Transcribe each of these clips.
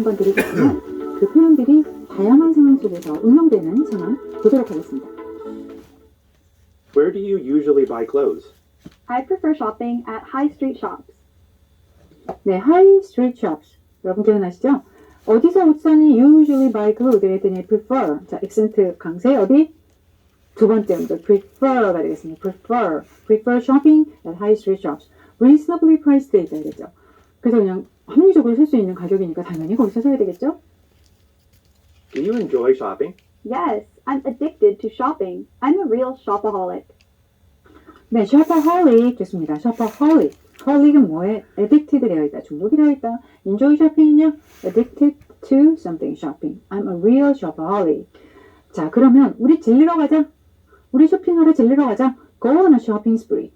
한번 드리겠지만 그 표현들이 다양한 상황 속에서 응용되는 상황 보도록 하겠습니다. Where do you usually buy clothes? I prefer shopping at high street shops. 네, high street shops. 여러분 기억나시죠? 어디서 옷 사니? Usually buy clothes. 그랬더니 prefer. 자, accent 강세 어디? 두 번째 문제 prefer가 되겠습니다. prefer shopping at high street shops. reasonably priced 있어야 되죠. 그래서 그냥 합리적으로 살 수 있는 가격이니까 당연히 거기서 사야 되겠죠? Do you enjoy shopping? Yes, I'm addicted to shopping. I'm a real shopaholic. 네, shopaholic 좋습니다. shopaholic. holic은 뭐에? addicted 되어 있다. 중독이 되어 있다. enjoy shopping은요? addicted to something shopping. I'm a real shopaholic. 자, 그러면 우리 질리러 가자. 우리 쇼핑하러 질리러 가자. Go on a shopping spree.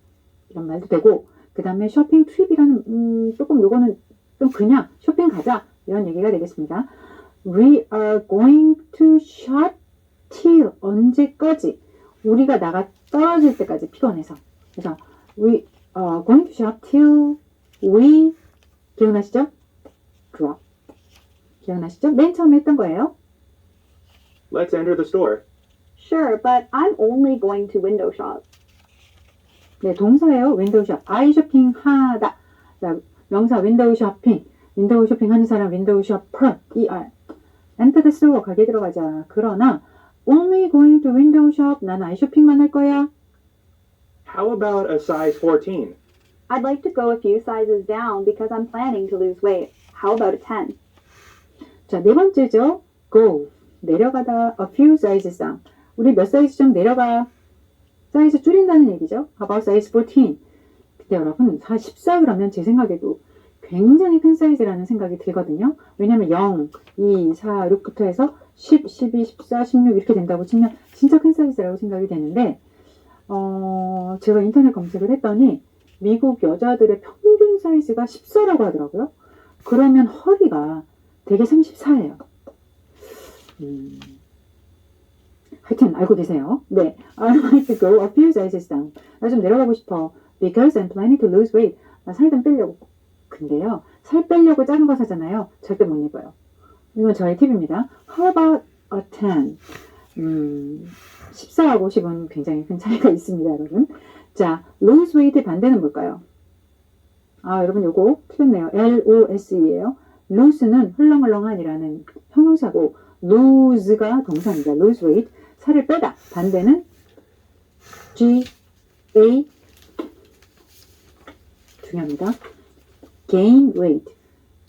이런 말도 되고 그 다음에 쇼핑 트립이라는 조금 요거는 좀 그냥 쇼핑 가자 이런 얘기가 되겠습니다. We are going to shop till 언제까지? 우리가 나가 떨어질 때까지 피곤해서. 그래서 we are going to shop till we 기억나시죠? drop. 기억나시죠? 맨 처음에 했던 거예요. Let's enter the store. Sure, but I'm only going to window shop. 네, 동사예요. 윈도우 숍. 아이 쇼핑하다. 자, 명사 윈도우 쇼핑. 윈도우 쇼핑하는 사람 윈도우 쇼퍼. ER. Enter the store. 가게 들어가자. 그러나 only going to window shop. 난 아이 쇼핑만 할 거야. How about a size 14? I'd like to go a few sizes down because I'm planning to lose weight. How about a 10? 자, 네 번째죠. Go. 내려가다. A few sizes down. 우리 몇 사이즈 좀 내려가. 사이즈 줄인다는 얘기죠. How about size 14? 근데 여러분 14 그러면 제 생각에도 굉장히 큰 사이즈라는 생각이 들거든요. 왜냐면 0, 2, 4, 6부터 해서 10, 12, 14, 16 이렇게 된다고 치면 진짜 큰 사이즈라고 생각이 되는데 제가 인터넷 검색을 했더니 미국 여자들의 평균 사이즈가 14라고 하더라고요. 그러면 허리가 되게 34예요. 하여튼 알고 계세요. 네, I'd like to go a few sizes down. 나 좀 내려가고 싶어. Because I'm planning to lose weight. 나 살 좀 빼려고. 근데요, 살 빼려고 작은 거 사잖아요. 절대 못 입어요. 이건 저의 팁입니다. How about a 10? 14하고 10은 굉장히 큰 차이가 있습니다, 여러분. 자, lose weight의 반대는 뭘까요? 아, 여러분 요거 틀렸네요. L-O-S-E예요. lose는 흘렁흘렁한이라는 형용사고 lose가 동사입니다. lose weight. 살을 빼다. 반대는 G-A 중요합니다. gain weight.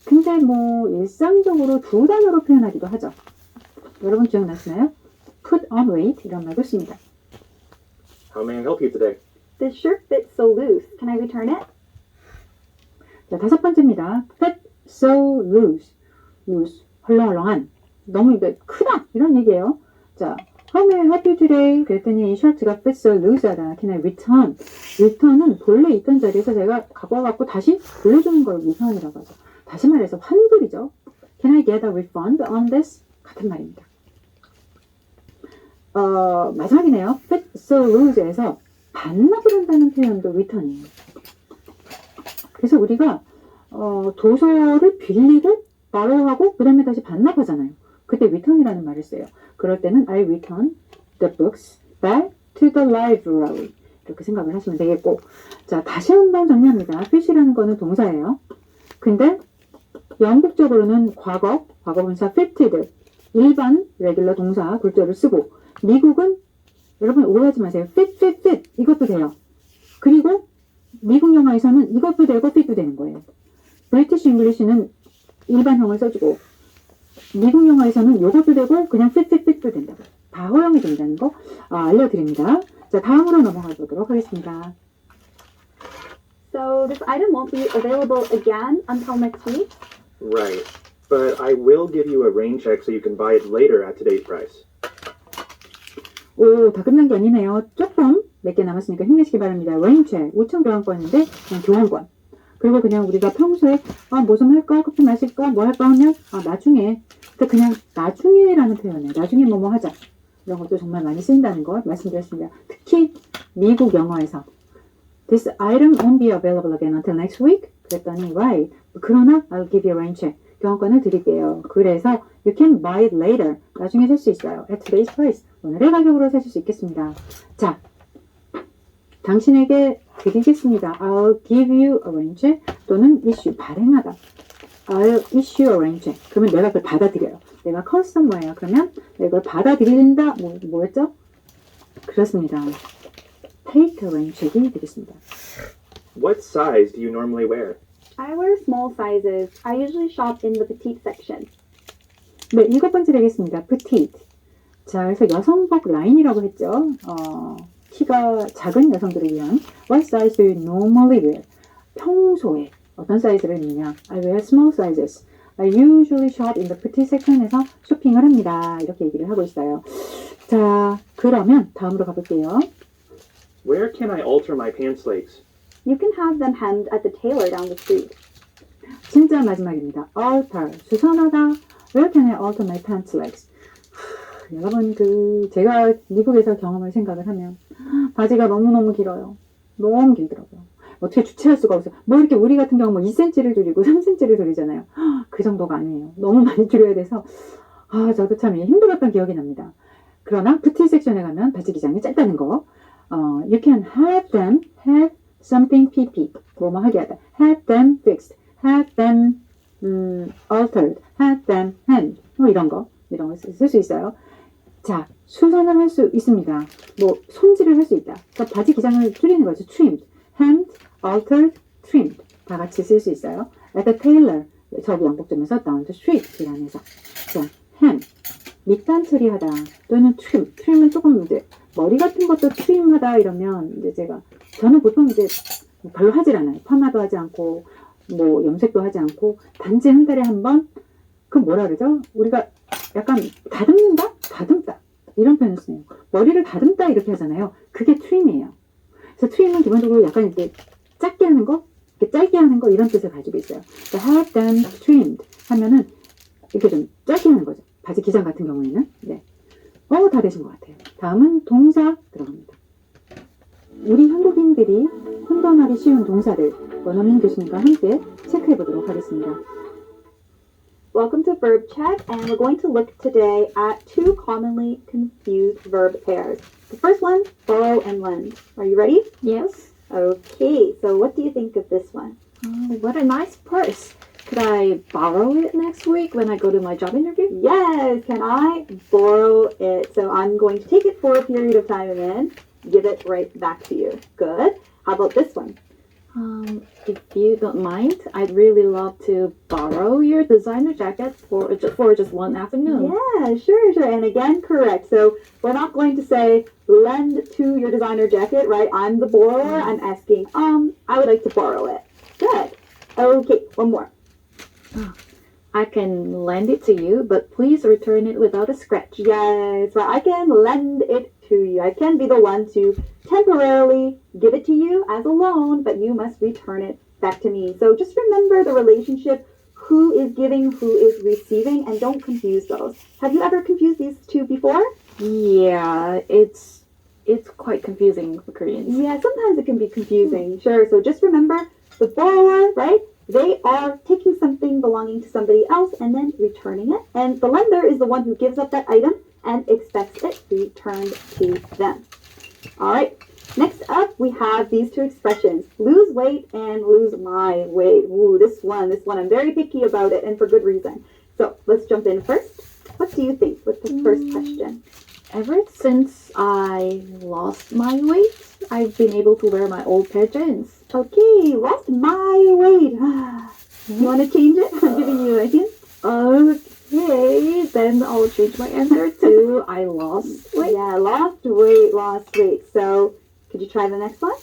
근데 뭐 일상적으로 두 단어로 표현하기도 하죠. 여러분 기억나시나요? put on weight 이런 말도 씁니다. How may I help you today? This shirt fits so loose. Can I return it? 자, 다섯 번째입니다. fit so loose. loose. 헐렁헐렁한. 너무 이게 크다. 이런 얘기예요. 자, how may I help you today? 그랬더니 이 셔츠가 fit so loose하다. Can I return? return은 본래 있던 자리에서 제가 갖고 와갖고 다시 돌려주는 걸 return이라고 하죠. 다시 말해서 환불이죠. Can I get a refund on this? 같은 말입니다. 마지막이네요. fit so loose에서 반납을 한다는 표현도 return이에요. 그래서 우리가 도서를 빌리고 borrow하고 그 다음에 다시 반납하잖아요. 그때 return이라는 말을 써요. 그럴 때는 I return the books back to the library. 이렇게 생각을 하시면 되겠고. 자, 다시 한번 정리합니다. fit이라는 거는 동사예요. 근데 영국적으로는 과거분사 fitted, 일반 레귤러 동사 굴절을 쓰고 미국은 여러분 오해하지 마세요. fit 이것도 돼요. 그리고 미국 영화에서는 이것도 되고 fit도 되는 거예요. 브리티시 잉글리시는 일반형을 써주고 미국 영화에서는 이것도 되고 그냥 fit도 된다고. 다 허용이 된다는 거 알려드립니다. 자, 다음으로 넘어가 보도록 하겠습니다. So this item won't be available again until next week? Right. But I will give you a rain check so you can buy it later at today's price. 오, 다 끝난 게 아니네요. 조금 몇 개 남았으니까 힘내시기 바랍니다. 레인체 5천 교환권인데 그냥 교환권. 그리고 그냥 우리가 평소에 뭐 좀 할까? 커피 마실까? 뭐 할까 하면 나중에. 그냥 나중에라는 표현을 나중에 뭐뭐 하자. 이런 것도 정말 많이 쓰인다는 걸 말씀드렸습니다. 특히 미국 영어에서 This item won't be available again until next week. 그랬더니 right. 그러나 I'll give you a rain check. 교환권을 드릴게요. 그래서 you can buy it later. 나중에 살 수 있어요. At today's price. 오늘의 가격으로 사실 수 있겠습니다. 자, 당신에게 드리겠습니다. I'll give you a range 또는 issue, 발행하다. I'll issue a range. 그러면 내가 그걸 받아들여요. 내가 커스터머예요. 그러면 내가 그걸 받아들인다. 뭐였죠? 그렇습니다. Take a range이 되겠습니다. What size do you normally wear? I wear small sizes. I usually shop in the petite section. 네, 7번째 되겠습니다. petite. 자, 그래서 여성복 라인이라고 했죠. 키가 작은 여성들을 위한 What size do you normally wear? 평소에 어떤 사이즈를 입느냐? I wear small sizes. I usually shop in the petite section에서 쇼핑을 합니다. 이렇게 얘기를 하고 있어요. 자, 그러면 다음으로 가볼게요. Where can I alter my pants legs? You can have them hemmed at the tailor down the street. 진짜 마지막입니다. alter, 수선하다. Where can I alter my pants legs? 여러분, 제가 미국에서 경험을 생각을 하면 바지가 너무너무 길어요. 너무 길더라고요. 어떻게 주체할 수가 없어요. 뭐 이렇게 우리 같은 경우 뭐 2cm를 줄이고 3cm를 줄이잖아요. 그 정도가 아니에요. 너무 많이 줄여야 돼서 저도 참 힘들었던 기억이 납니다. 그러나 뷰티 섹션에 가면 바지 기장이 짧다는 거. You can have them have something pp. 뭐뭐 하게 하다. Have them fixed. Have them altered. Have them hemmed. 이런 거 쓸 수 있어요. 자, 수선을 할 수 있습니다. 뭐 손질을 할 수 있다. 그러니까 바지 기장을 줄이는 거죠. trimmed, hemmed, altered, trimmed 다 같이 쓸 수 있어요. At the tailor, 저기 양복점에서 down the street 길안에서. 자, hem, 밑단 처리하다 또는 trim, trim은 조금 이제 머리 같은 것도 trim하다 이러면 이제 저는 보통 이제 별로 하질 않아요. 파마도 하지 않고 뭐 염색도 하지 않고 단지 한 달에 한 번 그 뭐라 그러죠? 우리가 약간 다듬는다? 다듬다. 이런 표현을 쓰네요. 머리를 다듬다 이렇게 하잖아요. 그게 트림이에요. 그래서 트림은 기본적으로 약간 이렇게 작게 하는 거, 이렇게 짧게 하는 거 이런 뜻을 가지고 있어요. 그러니까 have them trimmed 하면은 이렇게 좀 짧게 하는 거죠. 바지 기장 같은 경우에는. 네. 다 되신 것 같아요. 다음은 동사 들어갑니다. 우리 한국인들이 혼돈하기 쉬운 동사들 원어민 교수님과 함께 체크해 보도록 하겠습니다. Welcome to Verb Check, and we're going to look today at two commonly confused verb pairs. The first one, borrow and lend. Are you ready? Yes. Okay, so what do you think of this one? What a nice purse. Could I borrow it next week when I go to my job interview? Yes, can I borrow it? So I'm going to take it for a period of time and then give it right back to you. Good. How about this one? If you don't mind, I'd really love to borrow your designer jacket for just one afternoon. Yeah, sure. And again, correct. So we're not going to say lend to your designer jacket, right? I'm the borrower. I'm asking, I would like to borrow it. Good. Okay, one more. I can lend it to you, but please return it without a scratch. Yes, right. I can lend it to you. I can be the one to temporarily give it to you as a loan, but you must return it back to me. So just remember the relationship, who is giving, who is receiving, and don't confuse those. Have you ever confused these two before? Yeah, it's quite confusing for Koreans. Yeah, sometimes it can be confusing. Sure. So just remember the borrower, right? They are taking something belonging to somebody else and then returning it. And the lender is the one who gives up that item and expects it returned to them. All right. Next up, we have these two expressions, lose weight and lose my weight. Ooh, this one, I'm very picky about it, and for good reason. So let's jump in first. What do you think with the first question? Ever since I lost my weight, I've been able to wear my old pair of jeans. Okay, lost my weight. You want to change it? I'm giving you a hint. Okay, then I'll change my answer to I lost weight. Yeah, lost weight. So, could you try the next one?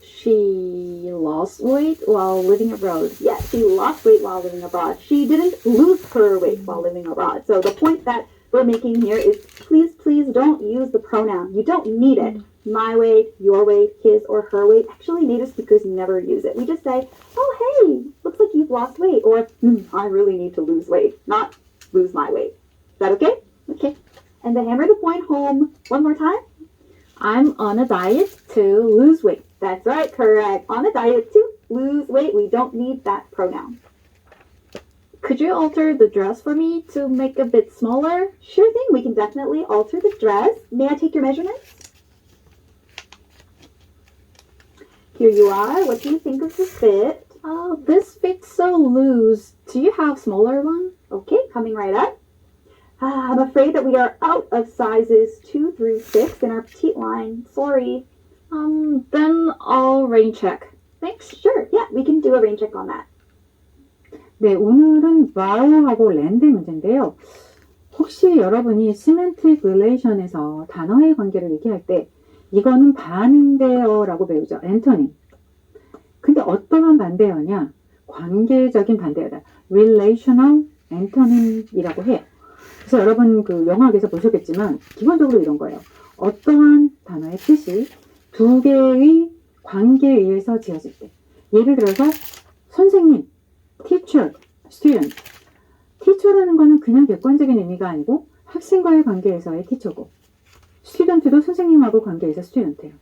She lost weight while living abroad. Yeah, she lost weight while living abroad. She didn't lose her weight while living abroad. So the point that we're making here is please don't use the pronoun. You don't need it. My weight, your weight, his or her weight. Actually, native speakers never use it. We just say, oh, hey, looks like you've lost weight. Or, I really need to lose weight. Not lose my weight. Is that okay? Okay. And then hammer the point home one more time. I'm on a diet to lose weight. That's right, correct. On a diet to lose weight. We don't need that pronoun. Could you alter the dress for me to make a bit smaller? Sure thing, we can definitely alter the dress. May I take your measurements? Here you are. What do you think of the fit? Oh, this fits so loose. Do you have smaller one? Okay, coming right up. I'm afraid that we are out of sizes 2 through 6 in our petite line. Sorry. Then I'll rain check. Thanks. Sure, yeah, we can do a rain check on that. 네, 오늘은 borrow하고 lend 문제인데요. 혹시 여러분이 semantic relation에서 단어의 관계를 얘기할 때 이거는 반대어 라고 배우죠. antonym. 근데 어떠한 반대어냐? 관계적인 반대어다. relational antonym이라고 해요. 그래서 여러분 그 영어학에서 보셨겠지만 기본적으로 이런 거예요. 어떠한 단어의 뜻이 두 개의 관계에 의해서 지어질 때. 예를 들어서 선생님, teacher, student. teacher라는 거는 그냥 객관적인 의미가 아니고 학생과의 관계에서의 teacher고 student도 선생님하고 관계에서 student예요.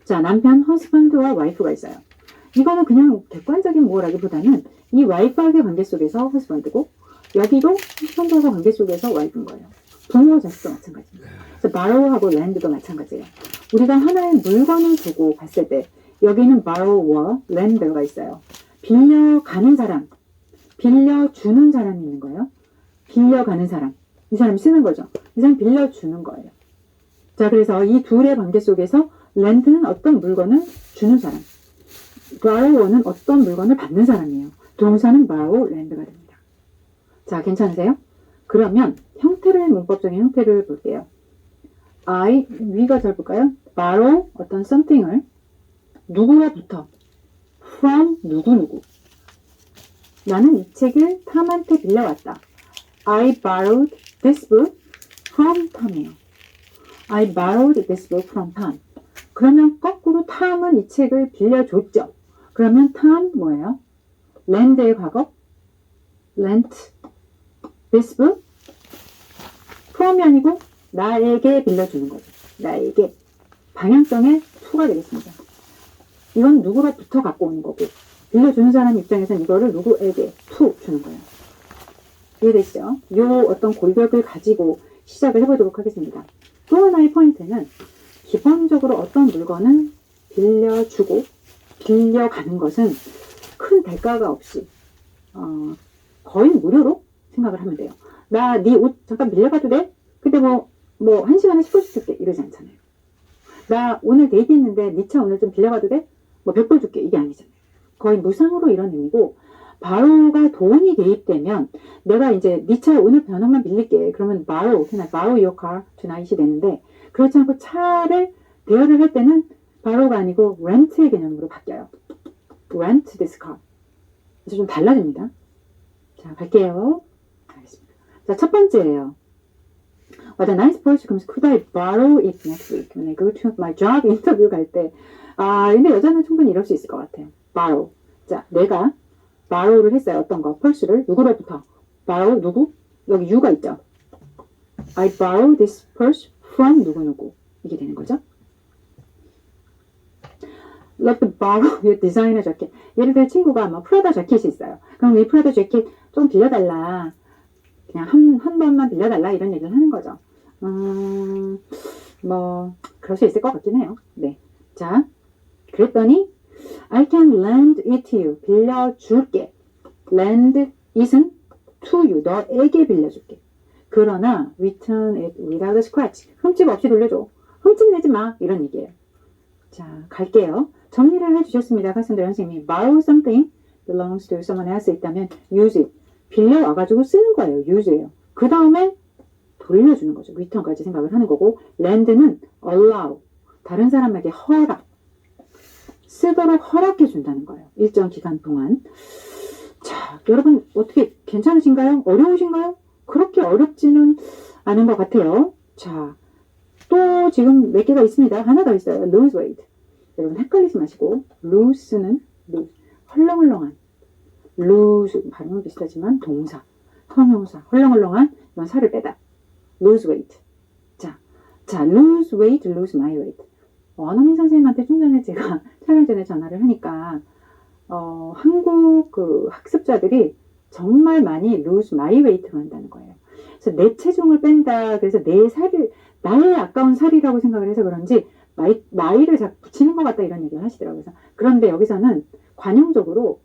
자, 남편, husband와 wife가 있어요. 이거는 그냥 객관적인 뭐라기보다는 이 wife와의 관계 속에서 husband고 여기도 husband하고 관계 속에서 wife인 거예요. 부모 자식도 마찬가지입니다. 그래서 borrow하고 lend도 마찬가지예요. 우리가 하나의 물건을 두고 봤을 때 여기는 borrower, lender가 있어요. 빌려가는 사람, 빌려주는 사람이 있는 거예요. 빌려가는 사람, 이 사람이 쓰는 거죠. 이 사람이 빌려주는 거예요. 자, 그래서 이 둘의 관계 속에서 lend는 어떤 물건을 주는 사람, borrower는 어떤 물건을 받는 사람이에요. 동사는 borrow, lend가 됩니다. 자, 괜찮으세요? 그러면 형태를, 문법적인 형태를 볼게요. 위가 잘 볼까요? borrow, 어떤 something을 누구로부터, from 누구누구. 나는 이 책을 탐한테 빌려왔다. I borrowed this book from Tom이에요. I borrowed this book from Tom. 그러면 거꾸로 탐은 이 책을 빌려줬죠. 그러면 탐 뭐예요? lend의 과거 lent this book from이 아니고 나에게 빌려주는 거죠. 나에게 방향성의 to가 되겠습니다. 이건 누구로부터 갖고 오는 거고 빌려주는 사람 입장에서는 이거를 누구에게 to 주는 거예요. 이해되시죠? 요 어떤 골격을 가지고 시작을 해보도록 하겠습니다. 또 하나의 포인트는 기본적으로 어떤 물건을 빌려주고 빌려가는 것은 큰 대가가 없이 거의 무료로 생각을 하면 돼요. 나 네 옷 잠깐 빌려가도 돼? 근데 뭐 1시간에 10불씩 줄게 이러지 않잖아요. 나 오늘 데이트했는데 네 차 오늘 좀 빌려가도 돼? 뭐 100불 줄게 이게 아니잖아요. 거의 무상으로 이런 의미고 borrow가 돈이 대입되면 내가 이제 네 차 오늘 변호만 빌릴게. 그러면 borrow, can I borrow your car tonight이 되는데 그렇지 않고 차를 대여를 할 때는 borrow가 아니고 rent의 개념으로 바뀌어요. rent this car. 그래서 좀 달라집니다. 자, 갈게요. 알겠습니다. 자, 첫 번째예요. What a nice purse comes. Could I borrow it next week when I go to my job interview 갈 때? 근데 여자는 충분히 이럴 수 있을 것 같아요. borrow. 자, 내가 borrow를 했어요. 어떤 거? 펄스를 누구로부터? borrow 누구? 여기 you가 있죠. I borrow this purse from 누구누구. 이게 되는 거죠. Like to borrow your designer jacket. 예를 들어 친구가 뭐 프라다 자켓이 있어요. 그럼 이 프라다 자켓 좀 빌려달라. 그냥 한 번만 빌려달라 이런 얘기를 하는 거죠. 뭐 그럴 수 있을 것 같긴 해요. 네. 자, 그랬더니 I can lend it to you. 빌려줄게. lend it은 to you. 너에게 빌려줄게. 그러나 return it without a scratch. 흠집 없이 돌려줘. 흠집 내지 마. 이런 얘기예요. 자, 갈게요. 정리를 해주셨습니다. 카슨드라 선생님이 borrow something belongs to someone else 있다면 use it. 빌려와가지고 쓰는 거예요. use예요. 그 다음에 돌려주는 거죠. return까지 생각을 하는 거고 lend는 allow. 다른 사람에게 허락. 쓰도록 허락해 준다는 거예요. 일정 기간 동안. 자, 여러분 어떻게 괜찮으신가요? 어려우신가요? 그렇게 어렵지는 않은 것 같아요. 자, 또 지금 몇 개가 있습니다. 하나 더 있어요. lose weight. 여러분 헷갈리지 마시고 loose는 lose. 헐렁헐렁한. lose 발음은 비슷하지만 동사, 형용사, 헐렁헐렁한 이건 살을 빼다. lose weight. 자, lose weight, lose my weight. 원어민 선생님한테 좀 전에 제가 촬영 전에 전화를 하니까 한국 그 학습자들이 정말 많이 lose my weight로 한다는 거예요. 그래서 내 체중을 뺀다. 그래서 내 살을 나의 아까운 살이라고 생각을 해서 그런지 my를 자꾸 붙이는 것 같다 이런 얘기를 하시더라고요. 그래서 그런데 여기서는 관용적으로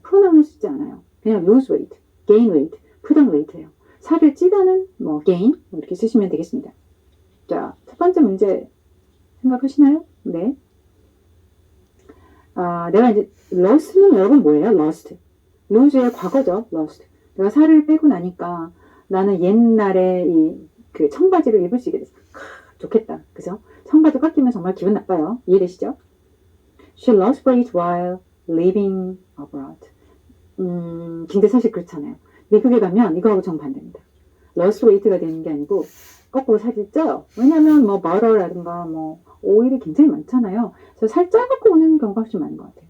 프로나운을 쓰지 않아요. 그냥 lose weight, gain weight, put on weight예요. 살을 찌다는 뭐 gain 뭐 이렇게 쓰시면 되겠습니다. 자, 첫 번째 문제 생각하시나요? 네. 내가 이제 lost는 여러분 뭐예요? lost. lose의 과거죠. lost. 내가 살을 빼고 나니까 나는 옛날에 그 청바지를 입을 수 있게 됐어. 좋겠다. 그죠? 청바지 깎이면 정말 기분 나빠요. 이해되시죠? She lost weight while living abroad. 근데 사실 그렇잖아요. 미국에 가면 이거하고 정반대입니다. lost weight가 되는 게 아니고 거꾸로 살이 쪄요. 왜냐면 뭐 버터라든가 뭐 오일이 굉장히 많잖아요. 그래서 살 쪄갖고 오는 경우가 훨씬 많은 것 같아요.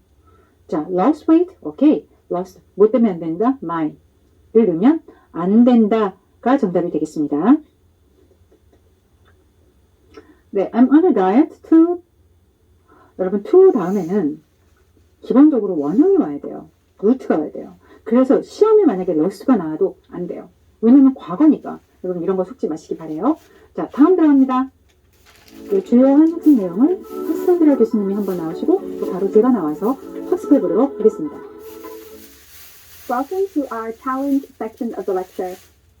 자, lost weight, 오케이. lost, 뭐 때문에 안 된다? my를 넣으면 안 된다가 정답이 되겠습니다. 네, I'm on a diet to, 여러분 to 다음에는 기본적으로 원형이 와야 돼요. 루트가 와야 돼요. 그래서 시험에 만약에 lost가 나와도 안 돼요. 왜냐면 과거니까. 여러분 이런 거 속지 마시기 바래요. 자, 다음 들어갑니다. 그 주요한 학습 내용을 캐스턴드라 교수님이 한번 나오시고 또 바로 제가 나와서 학습해 보도록 하겠습니다. Welcome to our challenge section of the lecture.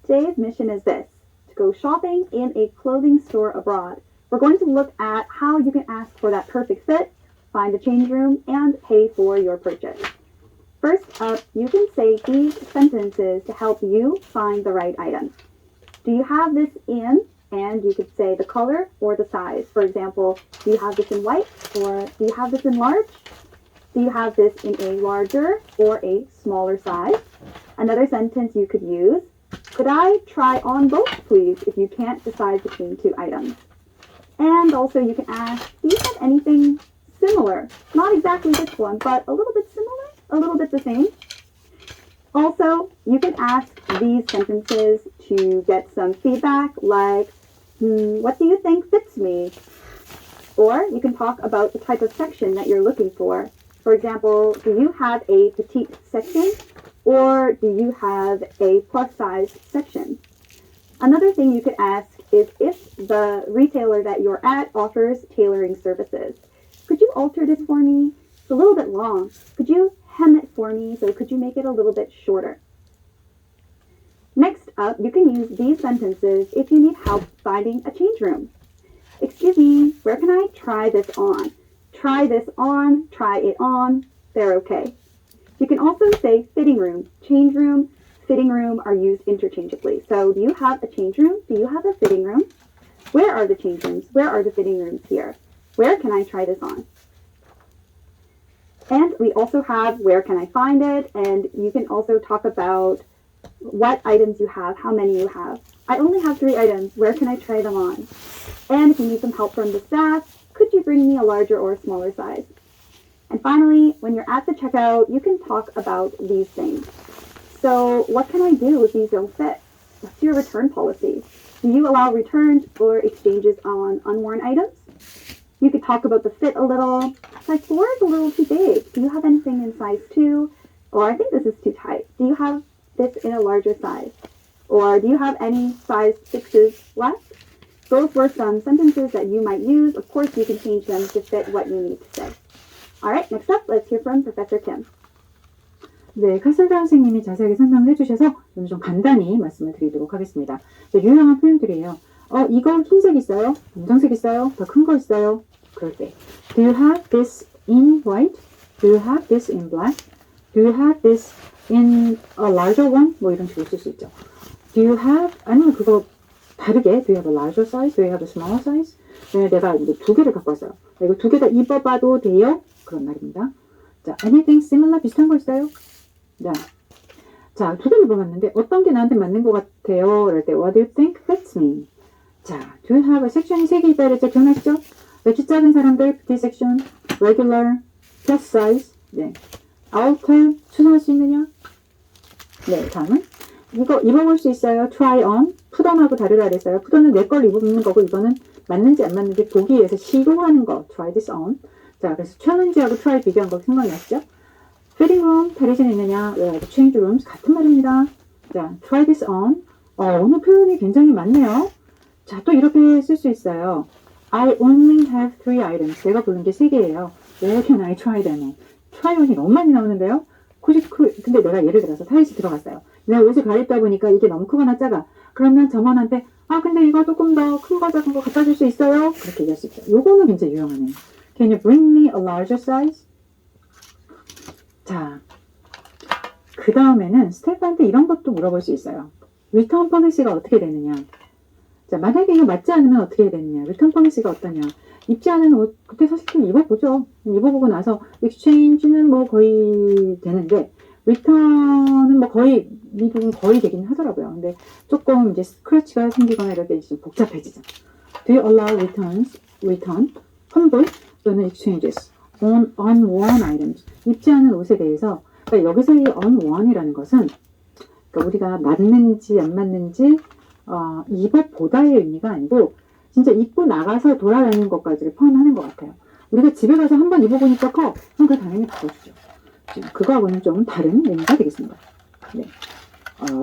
Today's mission is this: to go shopping in a clothing store abroad. We're going to look at how you can ask for that perfect fit, find a change room, and pay for your purchase. First up, you can say these sentences to help you find the right item. Do you have this in? And you could say the color or the size. For example, do you have this in white, or do you have this in large? Do you have this in a larger or a smaller size? Another sentence you could use: could I try on both, please, if you can't decide between two items? And also you can ask, do you have anything similar? Not exactly this one, but a little bit similar, a little bit the same. Also, you can ask these sentences to get some feedback, like, what do you think fits me? Or you can talk about the type of section that you're looking for. For example, do you have a petite section, or do you have a plus size section? Another thing you could ask is if the retailer that you're at offers tailoring services. Could you alter this for me? It's a little bit long. Could you hem it for me? So could you make it a little bit shorter? Next up, you can use these sentences if you need help finding a change room. Excuse me, where can I try this on? Try this on, try it on, they're okay. You can also say fitting room. Change room, fitting room are used interchangeably. So do you have a change room? Do you have a fitting room? Where are the change rooms? Where are the fitting rooms here? Where can I try this on? And we also have where can I find it, and you can also talk about what items you have, how many you have. I only have 3 items. Where can I try them on? And if you need some help from the staff, could you bring me a larger or a smaller size? And finally, when you're at the checkout, you can talk about these things. So what can I do if these don't fit? What's your return policy? Do you allow returns or exchanges on unworn items? You could talk about the fit a little. Size 4 is a little too big. Do you have anything in size 2? Or I think this is too tight. Do you have this in a larger size? Or do you have any size 6s left? Those were some sentences that you might use. Of course, you can change them to fit what you need to say. All right, next up, let's hear from Professor Kim. 네, 카슬라 선생님이 자세하게 설명을 해주셔서 오늘 좀 간단히 말씀을 드리도록 하겠습니다. 유용한 표현들이에요. 이거 흰색 있어요? 검정색 있어요? 더 큰 거 있어요? 그럴 때 Do you have this in white? Do you have this in black? Do you have this in a larger one? 뭐 이런 식으로 쓸 수 있죠. Do you have, 아니면 그거 다르게 Do you have a larger size? Do you have a smaller size? 내가 이제 2개를 갖고 왔어요. 이거 2개 다 입어봐도 돼요? 그런 말입니다. 자, anything similar? 비슷한 거 있어요? 자, 2개 입어봤는데 어떤 게 나한테 맞는 것 같아요? 그럴 때 What do you think fits me? 자, do you have a 섹션이 3개 있다 그랬죠? 기억나시죠? 키 작은 사람들, petite section, regular, plus size, 네. alter, 추상할 수 있느냐? 네, 다음은 이거 입어볼 수 있어요? try on, put on하고 다르다 그랬어요. put on은 내 걸 입는 거고 이거는 맞는지 안 맞는지 보기 위해서 시도하는 거, try this on. 자, 그래서 challenge하고 try 비교한 거 생각나시죠? fitting room, 탈의실이 있느냐, change rooms 같은 말입니다. 자, try this on. 오늘 표현이 굉장히 많네요. 자, 또 이렇게 쓸 수 있어요. I only have 3 items. 제가 부른 게 3개예요. Where can I try them on? try on이 너무 많이 나오는데요. 근데 내가 예를 들어서 탈의실 들어갔어요. 내가 옷을 갈아입다 보니까 이게 너무 크거나 작아. 그러면 점원한테 근데 이거 조금 더 큰 거 작은 거 갖다 줄 수 있어요? 그렇게 얘기할 수 있죠. 요거는 굉장히 유용하네요. Can you bring me a larger size? 자, 그 다음에는 스태프한테 이런 것도 물어볼 수 있어요. 리턴 policy가 어떻게 되느냐. 자, 만약에 이거 맞지 않으면 어떻게 해야 되느냐. 리턴 policy가 어떠냐. 입지 않은 옷, 그때 사실 좀 입어보죠. 입어보고 나서 exchange는 뭐 거의 되는데 return은 뭐 거의 미국은 거의 되긴 하더라고요. 근데 조금 이제 스크래치가 생기거나 이럴 때 좀 복잡해지죠. Do you allow return, 환불 또는 exchanges on unworn items? 입지 않은 옷에 대해서 그러니까 여기서 이 unworn이라는 것은 그러니까 우리가 맞는지 안 맞는지 입어보다의 의미가 아니고 진짜 입고 나가서 돌아다니는 것까지를 포함하는 것 같아요. 우리가 집에 가서 한번 입어보니까 그럼 그거 당연히 바꿔주죠. 그거하고는 좀 다른 의미가 되겠습니다. 네.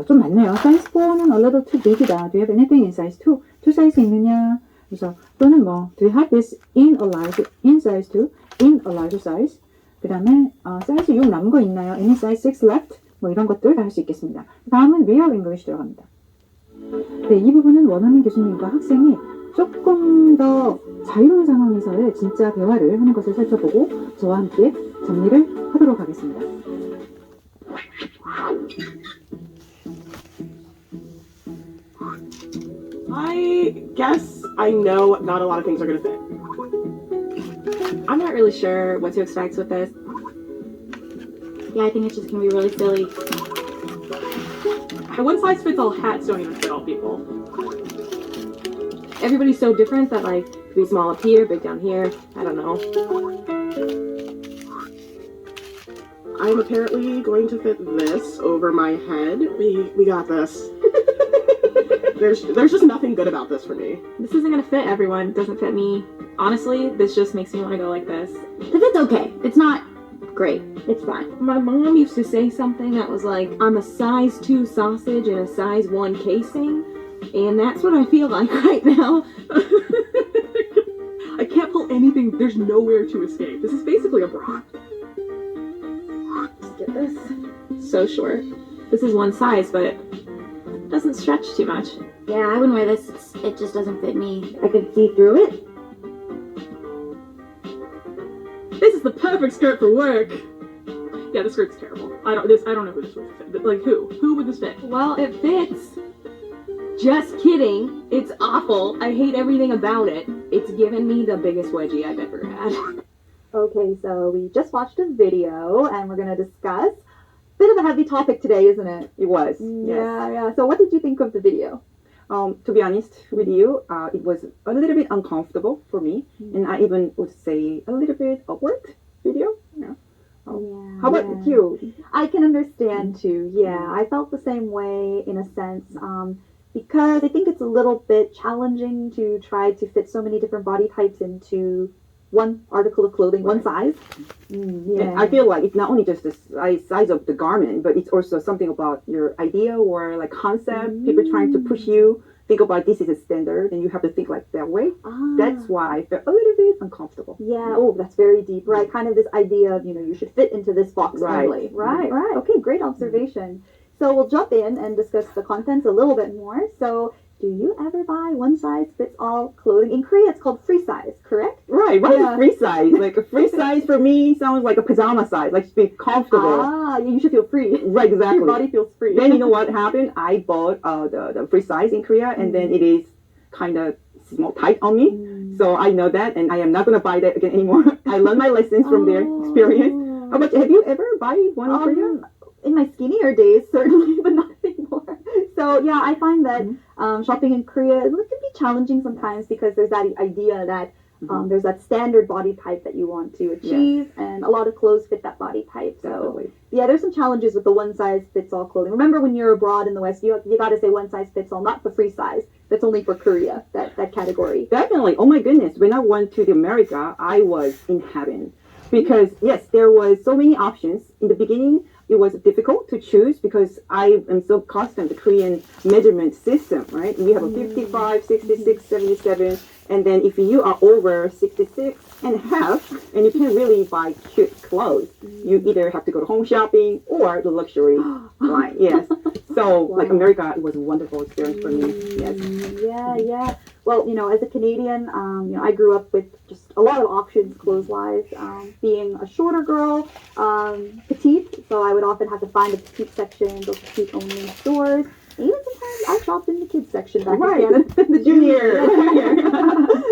좀 많네요. 사이즈 4는 a little too big이다. Do you have anything in size 2? 2 사이즈 있느냐? 그래서 또는 뭐 do you have this in size 2? In a larger size? 그 다음에 사이즈 6 남은 거 있나요? Any size 6 left? 뭐 이런 것들 다 할 수 있겠습니다. 다음은 real English 들어갑니다. 네, 이 부분은 원어민 교수님과 학생이 조금 더 자유로운 상황에서의 진짜 대화를 하는 것을 살펴보고 저와 함께 정리를 하도록 하겠습니다. I guess I know not a lot of things are gonna fit. I'm not really sure what to expect with this. Yeah, I think it's just gonna be really silly. One size fits all hats don't even fit all people. Everybody's so different that like could be small up here, big down here. I don't know. I'm apparently going to fit this over my head. We got this. There's just nothing good about this for me. This isn't gonna fit everyone. It doesn't fit me. Honestly, this just makes me want to go like this. Because it's okay. It's not great. It's fine. My mom used to say something that was like, I'm a size 2 sausage in a size 1 casing. And that's what I feel like right now. I can't pull anything. There's nowhere to escape. This is basically a bra. Let's get this. So short. This is one size, but it doesn't stretch too much. Yeah, I wouldn't wear this. It just doesn't fit me. I can see through it. This is the perfect skirt for work. Yeah, the skirt's terrible. I don't know who this would fit. But, like who? Who would this fit? Well, it fits. Just kidding. It's awful. I hate everything about it. It's given me the biggest wedgie I've ever had. Okay, so we just watched a video and we're going to discuss. Bit of a heavy topic today, isn't it? It was, yes. Yeah. So what did you think of the video? To be honest with you, it was a little bit uncomfortable for me, and I even would say a little bit awkward video. Yeah. Yeah. How about you? I can understand too. Yeah, I felt the same way in a sense. Because I think it's a little bit challenging to try to fit so many different body types into one article of clothing, one size. And I feel like it's not only just the size of the garment, but it's also something about your idea or like concept. People trying to push you think about this is a standard, and you have to think like that way. That's why I felt a little bit uncomfortable. Yeah. Oh, that's very deep. Right. Kind of this idea of you should fit into this box Right. only. Right. Okay. Great observation. So we'll jump in and discuss the contents a little bit more. So, do you ever buy one size fits all clothing? In Korea, it's called free size, correct? Right. What Yeah. is free size? Like a free size for me sounds like a pajama size, like to be comfortable. You should feel free. Right. Exactly. Your body feels free. Then you know what happened? I bought the free size in Korea, and then it is kind of small tight on me. So I know that, and I am not gonna buy that again anymore. I learned my lessons from their experience. How about you? Have you ever buy one in Korea? In my skinnier days, certainly, but not anymore. So yeah, I find that shopping in Korea it can be challenging sometimes because there's that idea that there's that standard body type that you want to achieve, and a lot of clothes fit that body type. So Definitely. yeah, there's some challenges with the one size fits all clothing. Remember when you're abroad in the West, you got to say one size fits all, not the free size. That's only for Korea, that category. Definitely. Oh my goodness. When I went to the America, I was in heaven. because yes, there was so many options in the beginning. It was difficult to choose because I am so accustomed to Korean measurement system, right? We have a 55, 66, 77, and then if you are over 66 and a half, and you can't really buy cute clothes, you either have to go to home shopping or the luxury line. Yes. So like America, it was a wonderful experience for me. Yes. Yeah. Well, as a Canadian, I grew up with just a lot of options clothes-wise. Being a shorter girl, petite, so I would often have to find a petite section, those petite-only stores. And even sometimes I shopped in the kids section back Right. in Canada. The junior.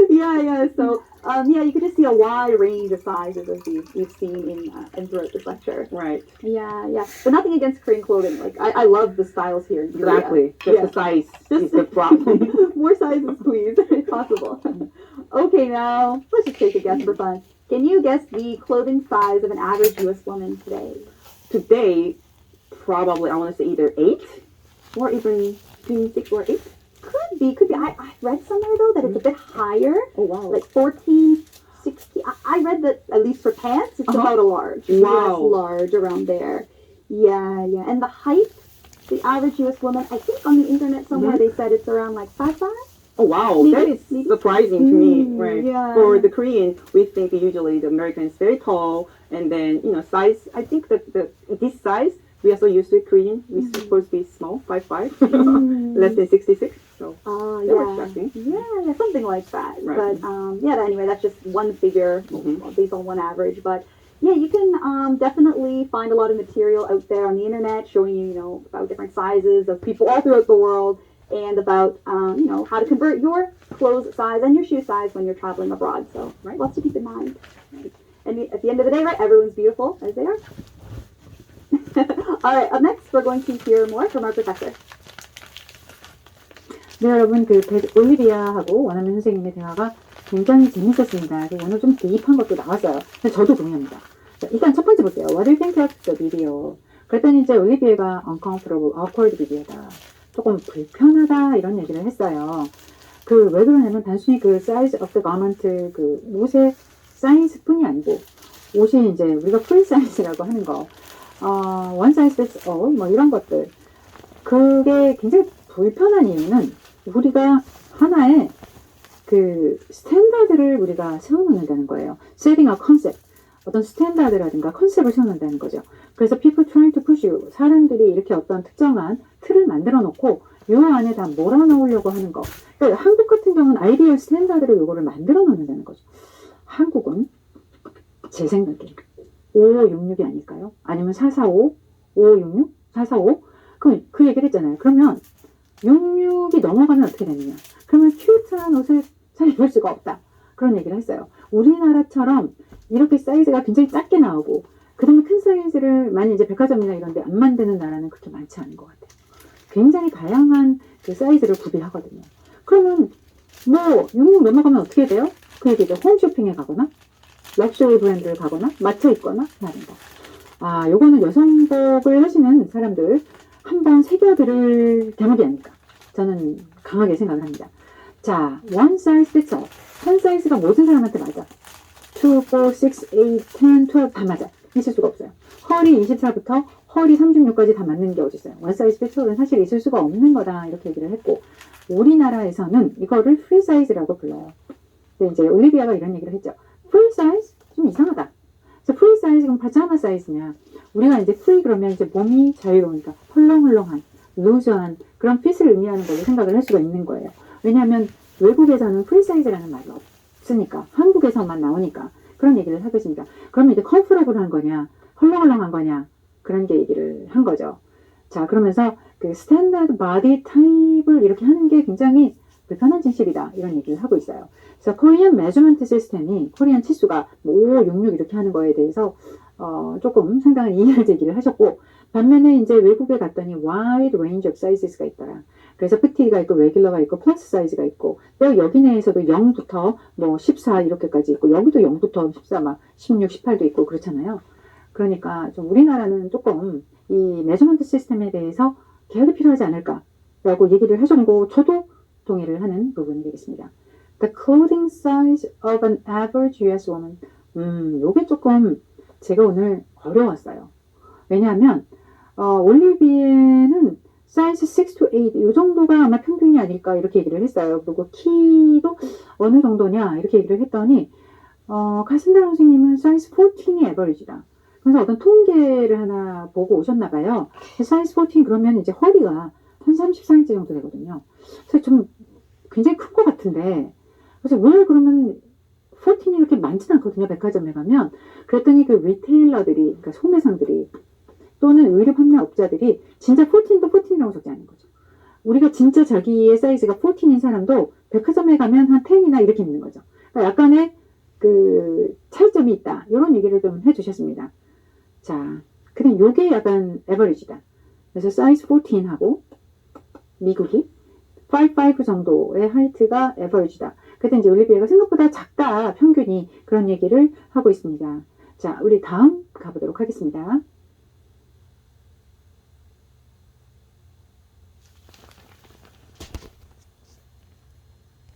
Yeah. So, you could just see a wide range of sizes as you've seen in throughout this lecture. Right. Yeah. But nothing against Korean clothing. Like, I love the styles here in Korea. Exactly. Just the size is the problem. More sizes, please, if possible. Okay, now let's just take a guess for fun. Can you guess the clothing size of an average U.S. woman today? Today, probably I want to say either 8 or even between 6 or 8. Could be. I read somewhere though that it's a bit higher, Oh wow. like 14, 16. I read that at least for pants, it's about a large. Wow. US large around there. Yeah. And the height, the average U.S. woman, I think on the internet somewhere they said it's around like 5'5". Oh wow, Maybe- that is maybe- surprising to me. Right. yeah. For the Korean, we think usually the American is very tall, and then size. I think that this size we are so used to it, Korean. We're supposed to be small, 5'5", less than 66. So that was shocking. Yeah, something like that. Right. But anyway, that's just one figure Mhm. based on one average. But yeah, you can definitely find a lot of material out there on the internet showing you, about different sizes of people all throughout the world and about, how to convert your clothes size and your shoe size when you're traveling abroad. So lots to keep in mind. And at the end of the day, right, everyone's beautiful as they are. All right, up next, we're going to hear more from our professor. 네, 여러분, 올리비아하고 원어민 선생님의 대화가 굉장히 재밌었습니다. 오늘 좀 딥한 것도 나왔어요. 근데 저도 동의합니다. 자, 일단 첫 번째 볼게요. What do you think of the video? 그랬더니 이제 올리비아가 uncomfortable, awkward video다. 조금 불편하다, 이런 얘기를 했어요. 왜 그러냐면 단순히 size of the garment, 옷의 사이즈뿐이 아니고, 옷이 이제 우리가 full size라고 하는 거, one size fits all, 이런 것들. 그게 굉장히 불편한 이유는 우리가 하나의 스탠다드를 우리가 세워놓는다는 거예요. setting a concept. 어떤 스탠다드라든가 컨셉을 세워놓는다는 거죠. 그래서 people trying to push you. 사람들이 이렇게 어떤 특정한 틀을 만들어 놓고 요 안에 다 몰아넣으려고 하는 거. 그러니까 한국 같은 경우는 아이디어 스탠다드로 요거를 만들어 놓는다는 거죠. 한국은 제 생각에 5566이 아닐까요? 아니면 445, 5566, 445? 그 얘기를 했잖아요. 그러면 66이 넘어가면 어떻게 되느냐? 그러면 큐트한 옷을 잘 입을 수가 없다. 그런 얘기를 했어요. 우리나라처럼 이렇게 사이즈가 굉장히 작게 나오고 그 다음에 큰 사이즈를 많이 이제 백화점이나 이런 데 안 만드는 나라는 그렇게 많지 않은 것 같아요. 굉장히 다양한 사이즈를 구비하거든요. 그러면 66 넘어가면 어떻게 돼요? 그 얘기죠. 홈쇼핑에 가거나 럭셔리 브랜드를 가거나 맞춰 입거나 해야 된다. 요거는 여성복을 하시는 사람들 한번 새겨들을 대목이 아닐까. 저는 강하게 생각을 합니다. 자, one size fits all. 한 사이즈가 모든 사람한테 맞아. 2, 4, 6, 8, 10, 12 다 맞아. 있을 수가 없어요. 허리 24부터 허리 36까지 다 맞는 게 어디 있어요. one size fits all은 사실 있을 수가 없는 거다. 이렇게 얘기를 했고, 우리나라에서는 이거를 free size라고 불러요. 근데 이제 올리비아가 이런 얘기를 했죠. free size? 좀 이상하다. 그래서 free size 그럼 파자마 사이즈냐? 우리가 이제 free 그러면 이제 몸이 자유로우니까 헐렁헐렁한, 루즈한 그런 핏을 의미하는 걸로 생각을 할 수가 있는 거예요. 왜냐하면 외국에서는 free size라는 말이 없으니까, 한국에서만 나오니까 그런 얘기를 하겠습니다. 그러면 이제 컴포러블한 거냐, 헐렁헐렁한 거냐, 그런 게 얘기를 한 거죠. 자, 그러면서 스탠다드 바디 타입을 이렇게 하는 게 굉장히 불편한 진실이다. 이런 얘기를 하고 있어요. 그래서 코리안 메저먼트 시스템이 코리안 치수가 5, 6, 6 이렇게 하는 거에 대해서 조금 상당한 이의를 제기를 하셨고, 반면에 이제 외국에 갔더니 wide range of sizes가 있더라. 그래서 PT가 있고 레귤러가 있고 플러스 사이즈가 있고, 또 여기 내에서도 0부터 14 이렇게까지 있고, 여기도 0부터 14, 막 16, 18도 있고 그렇잖아요. 그러니까 좀 우리나라는 조금 이 메저먼트 시스템에 대해서 개혁이 필요하지 않을까라고 얘기를 해줬고, 저도 동의를 하는 부분이 되겠습니다. The clothing size of an average US woman 요게 조금 제가 오늘 어려웠어요. 왜냐하면 올리비에는 사이즈 6 to 8 이 정도가 아마 평균이 아닐까 이렇게 얘기를 했어요. 그리고 키도 어느 정도냐 이렇게 얘기를 했더니 카신다 선생님은 사이즈 14이 에버리지다. 그래서 어떤 통계를 하나 보고 오셨나 봐요. 사이즈 14 그러면 이제 허리가 한 34인치 정도 되거든요. 그래서 좀 굉장히 큰 것 같은데 그래서 왜 그러면 14이 그렇게 많진 않거든요. 백화점에 가면. 그랬더니 그 리테일러들이 그러니까 소매상들이 또는 의류 판매업자들이 진짜 14도 14이라고 적지 않은 거죠. 우리가 진짜 자기의 사이즈가 14인 사람도 백화점에 가면 한 10이나 이렇게 입는 거죠. 그러니까 약간의 그 차이점이 있다. 이런 얘기를 좀 해주셨습니다. 자, 그냥 요게 약간 에버리지다. 그래서 사이즈 14하고 미국이 5 정도의 하이트가 에버리지다. 그때 이제 올리비에가 생각보다 작다 평균이 그런 얘기를 하고 있습니다. 자, 우리 다음 가보도록 하겠습니다.